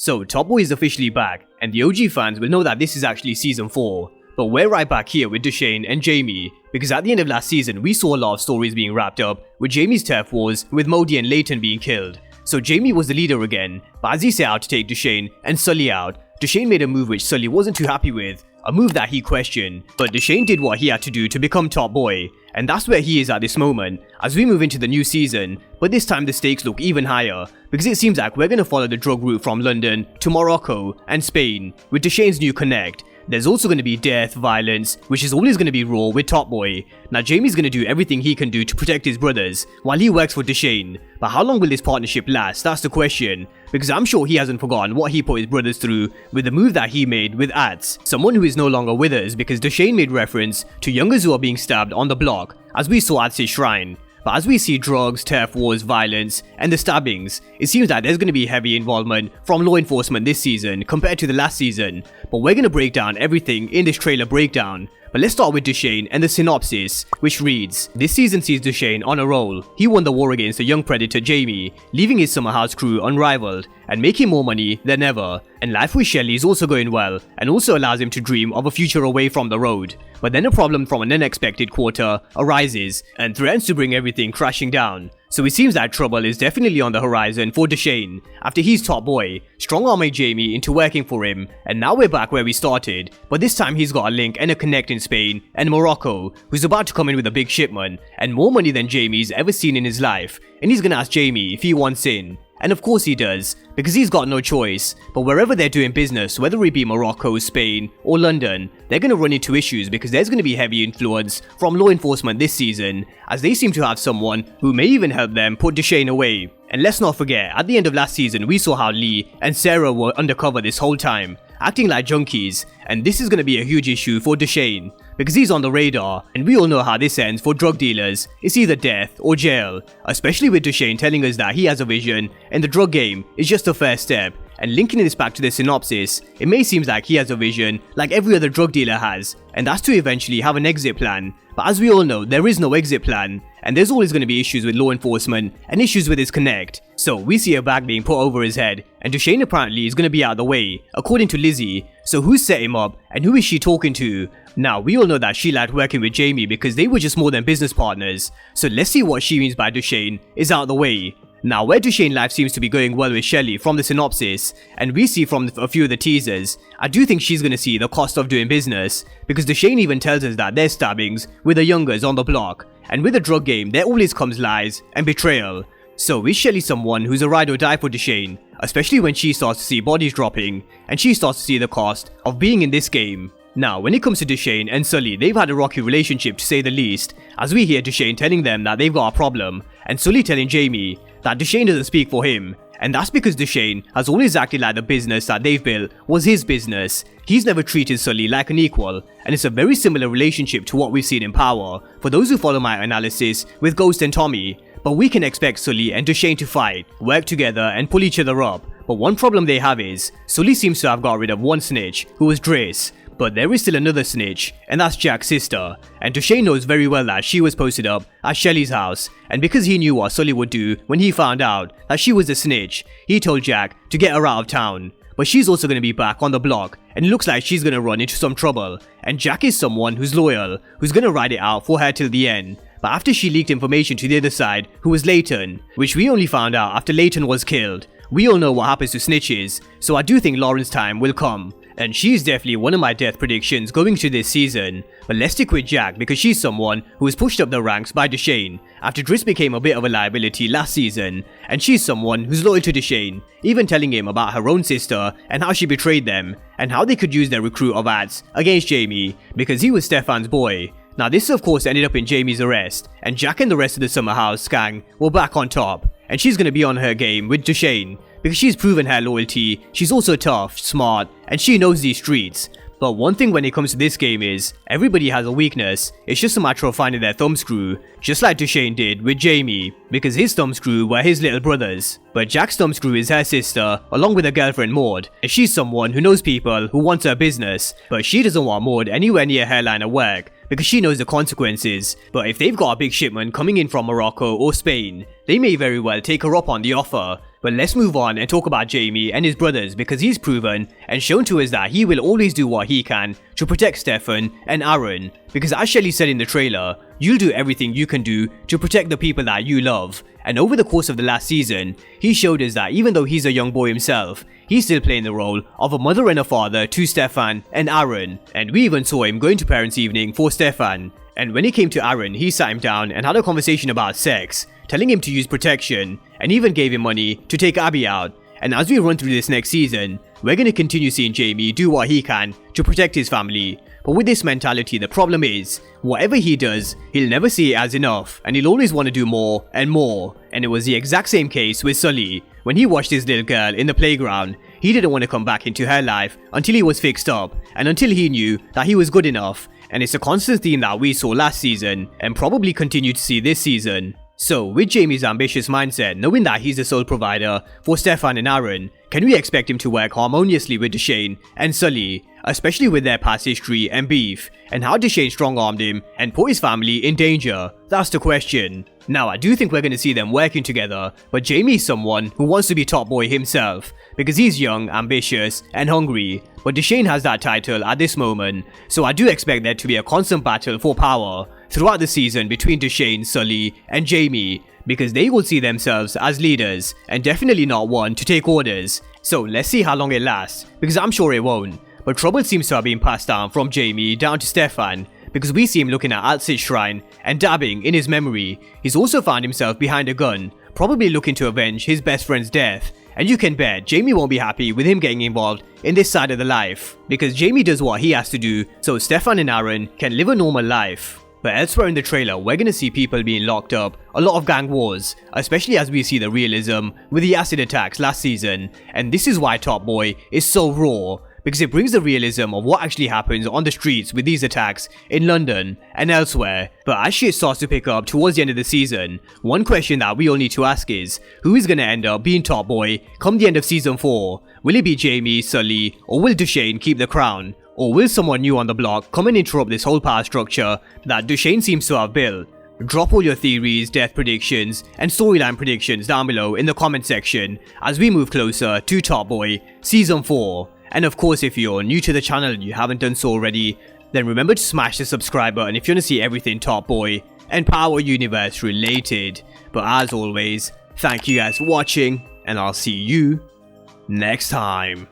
So Top Boy is officially back, and the OG fans will know that this is actually season 4. But we're right back here with Dushane and Jamie, because at the end of last season we saw a lot of stories being wrapped up with Jamie's turf wars with Modi and Leighton being killed. So Jamie was the leader again, but as he set out to take Dushane and Sully out, Dushane made a move which Sully wasn't too happy with, a move that he questioned, but Dushane did what he had to do to become Top Boy, and that's where he is at this moment as we move into the new season. But this time the stakes look even higher, because it seems like we're gonna follow the drug route from London to Morocco and Spain with Dushane's new connect. There's also going to be death, violence, which is always going to be raw with Top Boy. Now Jamie's going to do everything he can do to protect his brothers while he works for Dushane. But how long will this partnership last? That's the question. Because I'm sure he hasn't forgotten what he put his brothers through with the move that he made with Ats, someone who is no longer with us, because Dushane made reference to youngers who are being stabbed on the block as we saw Ats' shrine. But as we see drugs, turf wars, violence, and the stabbings, it seems that there's going to be heavy involvement from law enforcement this season compared to the last season. But we're going to break down everything in this trailer breakdown. But let's start with Dushane and the synopsis, which reads, this season sees Dushane on a roll. He won the war against the young predator Jamie, leaving his Summerhouse crew unrivaled and making more money than ever. And life with Shelley is also going well, and also allows him to dream of a future away from the road. But then a problem from an unexpected quarter arises and threatens to bring everything crashing down. So it seems that trouble is definitely on the horizon for Dushane after he's Top Boy, strong-arming Jamie into working for him, and now we're back where we started, but this time he's got a link and a connect in Spain and Morocco, who's about to come in with a big shipment and more money than Jamie's ever seen in his life, and he's gonna ask Jamie if he wants in. And of course he does, because he's got no choice. But wherever they're doing business, whether it be Morocco, Spain, or London, they're going to run into issues because there's going to be heavy influence from law enforcement this season, as they seem to have someone who may even help them put Dushane away. And let's not forget, at the end of last season we saw how Lee and Sarah were undercover this whole time, acting like junkies, and this is going to be a huge issue for Dushane, because he's on the radar, and we all know how this ends for drug dealers. It's either death or jail, especially with Dushane telling us that he has a vision and the drug game is just a first step. And linking this back to the synopsis, it may seem like he has a vision like every other drug dealer has, and that's to eventually have an exit plan. But as we all know, there is no exit plan, and there's always going to be issues with law enforcement and issues with his connect. So we see a bag being put over his head, and Dushane apparently is going to be out of the way, according to Lizzie. So who set him up, and who is she talking to? Now, we all know that she liked working with Jamie because they were just more than business partners. So let's see what she means by Dushane is out of the way. Now, where Dushane life seems to be going well with Shelley from the synopsis, and we see from a few of the teasers, I do think she's going to see the cost of doing business, because Dushane even tells us that there's stabbings with the youngers on the block, and with the drug game there always comes lies and betrayal. So is Shelley someone who's a ride or die for Dushane, especially when she starts to see bodies dropping, and she starts to see the cost of being in this game? Now, when it comes to Dushane and Sully, they've had a rocky relationship to say the least, as we hear Dushane telling them that they've got a problem, and Sully telling Jamie that Dushane doesn't speak for him, and that's because Dushane has always acted like the business that they've built was his business. He's never treated Sully like an equal, and it's a very similar relationship to what we've seen in Power, for those who follow my analysis with Ghost and Tommy. But we can expect Sully and Dushane to fight, work together and pull each other up. But one problem they have is, Sully seems to have got rid of one snitch, who was Drace. But there is still another snitch, and that's Jack's sister, and Dushane knows very well that she was posted up at Shelley's house, and because he knew what Sully would do when he found out that she was a snitch, he told Jack to get her out of town. But she's also going to be back on the block, and it looks like she's going to run into some trouble, and Jack is someone who's loyal, who's going to ride it out for her till the end. But after she leaked information to the other side, who was Leighton, which we only found out after Leighton was killed. We all know what happens to snitches, so I do think Lauren's time will come. And she's definitely one of my death predictions going to this season. But let's stick with Jack because she's someone who was pushed up the ranks by Dushane after Driss became a bit of a liability last season. And she's someone who's loyal to Dushane, even telling him about her own sister and how she betrayed them, and how they could use their recruit of Ats against Jamie because he was Stefan's boy. Now this of course ended up in Jamie's arrest, and Jack and the rest of the Summerhouse gang were back on top. And she's going to be on her game with Dushane, because she's proven her loyalty, she's also tough, smart, and she knows these streets. But one thing when it comes to this game is, everybody has a weakness, it's just a matter of finding their thumbscrew, just like Dushane did with Jamie, because his thumbscrew were his little brothers. But Jack's thumbscrew is her sister, along with her girlfriend Maud, and she's someone who knows people who want her business, but she doesn't want Maud anywhere near her line of work, because she knows the consequences. But if they've got a big shipment coming in from Morocco or Spain, they may very well take her up on the offer. But let's move on and talk about Jamie and his brothers, because he's proven and shown to us that he will always do what he can to protect Stefan and Aaron. Because as Shelley said in the trailer, you'll do everything you can do to protect the people that you love. And over the course of the last season, he showed us that even though he's a young boy himself, he's still playing the role of a mother and a father to Stefan and Aaron. And we even saw him going to parents' evening for Stefan. And when he came to Aaron, he sat him down and had a conversation about sex, telling him to use protection, and even gave him money to take Abby out. And as we run through this next season, we're going to continue seeing Jamie do what he can to protect his family. But with this mentality, the problem is, whatever he does, he'll never see it as enough, and he'll always want to do more and more. And it was the exact same case with Sully. When he watched his little girl in the playground, he didn't want to come back into her life until he was fixed up, and until he knew that he was good enough. And it's a constant theme that we saw last season, and probably continue to see this season. So, with Jamie's ambitious mindset, knowing that he's the sole provider for Stefan and Aaron, can we expect him to work harmoniously with Dushane and Sully, especially with their past history and beef, and how Dushane strong-armed him and put his family in danger? That's the question. Now, I do think we're going to see them working together, but Jamie is someone who wants to be top boy himself, because he's young, ambitious, and hungry, but Dushane has that title at this moment, so I do expect there to be a constant battle for power throughout the season between Dushane, Sully, and Jamie, because they will see themselves as leaders, and definitely not one to take orders. So let's see how long it lasts, because I'm sure it won't. But trouble seems to have been passed down from Jamie down to Stefan, because we see him looking at Alcid's shrine and dabbing in his memory. He's also found himself behind a gun, probably looking to avenge his best friend's death. And you can bet Jamie won't be happy with him getting involved in this side of the life, because Jamie does what he has to do so Stefan and Aaron can live a normal life. But elsewhere in the trailer, we're gonna see people being locked up, a lot of gang wars, especially as we see the realism with the acid attacks last season. And this is why Top Boy is so raw, because it brings the realism of what actually happens on the streets with these attacks in London and elsewhere. But as shit starts to pick up towards the end of the season, one question that we all need to ask is, who is gonna end up being Top Boy come the end of season 4? Will it be Jamie, Sully, or will Dushane keep the crown? Or will someone new on the block come and interrupt this whole power structure that Dushane seems to have built? Drop all your theories, death predictions, and storyline predictions down below in the comment section as we move closer to Top Boy Season 4. And of course, if you're new to the channel and you haven't done so already, then remember to smash the subscribe button if you want to see everything Top Boy and Power Universe related. But as always, thank you guys for watching, and I'll see you next time.